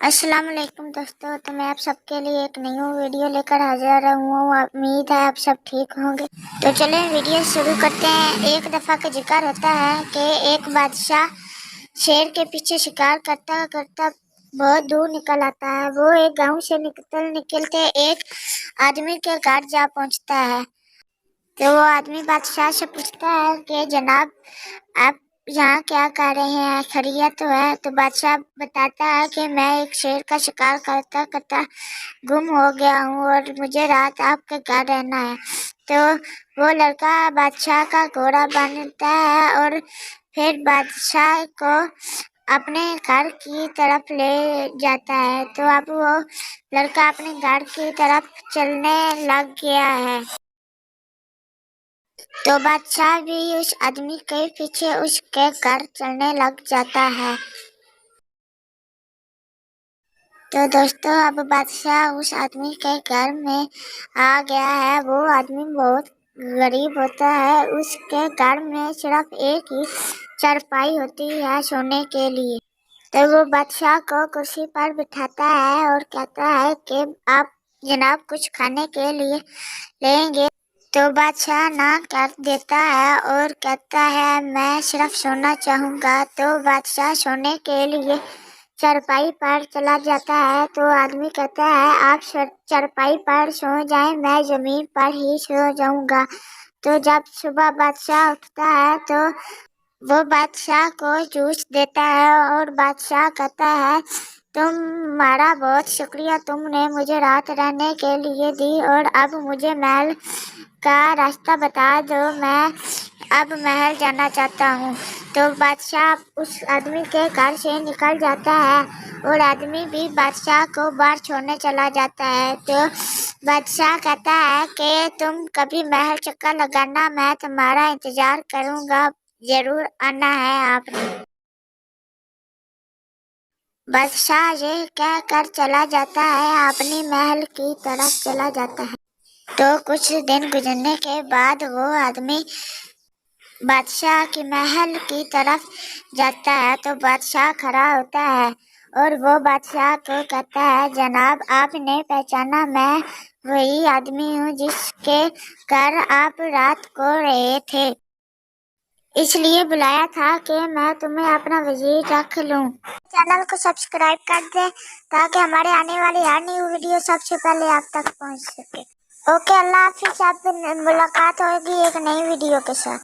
अस्सलाम वालेकुम दोस्तों, तो मैं आप सबके लिए एक नई वीडियो लेकर हाजिर हूँ। उम्मीद है आप सब ठीक होंगे। तो चलें वीडियो शुरू करते हैं। एक दफ़ा का जिक्र होता है कि एक बादशाह शेर के पीछे शिकार करता करता बहुत दूर निकल आता है। वो एक गांव से निकलते एक आदमी के घर जा पहुँचता है। तो वो आदमी बादशाह से पूछता है कि जनाब, आप यहाँ क्या कर रहे हैं, खैरियत तो है? तो बादशाह बताता है कि मैं एक शेर का शिकार करता करता गुम हो गया हूँ और मुझे रात आपके घर रहना है। तो वो लड़का बादशाह का घोड़ा बनता है और फिर बादशाह को अपने घर की तरफ ले जाता है। तो अब वो लड़का अपने घर की तरफ चलने लग गया है। तो बादशाह भी उस आदमी के पीछे उसके घर चलने लग जाता है। तो दोस्तों, अब बादशाह उस आदमी के घर में आ गया है। वो आदमी बहुत गरीब होता है। उसके घर में सिर्फ एक ही चारपाई होती है सोने के लिए। तो वो बादशाह को कुर्सी पर बिठाता है और कहता है कि आप जनाब कुछ खाने के लिए लेंगे? तो बादशाह ना कर देता है और कहता है मैं सिर्फ सोना चाहूँगा। तो बादशाह सोने के लिए चारपाई पर चला जाता है। तो आदमी कहता है आप चारपाई पर सो जाएं, मैं ज़मीन पर ही सो जाऊँगा। तो जब सुबह बादशाह उठता है तो वो बादशाह को जूस देता है और बादशाह कहता है तुम्हारा बहुत शुक्रिया, तुमने मुझे रात रहने के लिए दी और अब मुझे महल का रास्ता बता दो, मैं अब महल जाना चाहता हूँ। तो बादशाह उस आदमी के घर से निकल जाता है और आदमी भी बादशाह को बाहर छोड़ने चला जाता है। तो बादशाह कहता है कि तुम कभी महल चक्कर लगाना, मैं तुम्हारा इंतजार करूँगा, जरूर आना है आपने। बादशाह ये कह कर चला जाता है, अपनी महल की तरफ चला जाता है। तो कुछ दिन गुजरने के बाद वो आदमी बादशाह की महल की तरफ जाता है। तो बादशाह खड़ा होता है और वो बादशाह को कहता है जनाब, आपने पहचाना, मैं वही आदमी हूँ जिसके घर आप रात को रहे थे, इसलिए बुलाया था कि मैं तुम्हें अपना वजीर रख लूं। चैनल को सब्सक्राइब कर दे ताकि हमारे आने वाली हर न्यू वीडियो सबसे पहले आप तक पहुंच सके। ओके, अल्लाह हाफिज़। आप मुलाकात होगी एक नई वीडियो के साथ।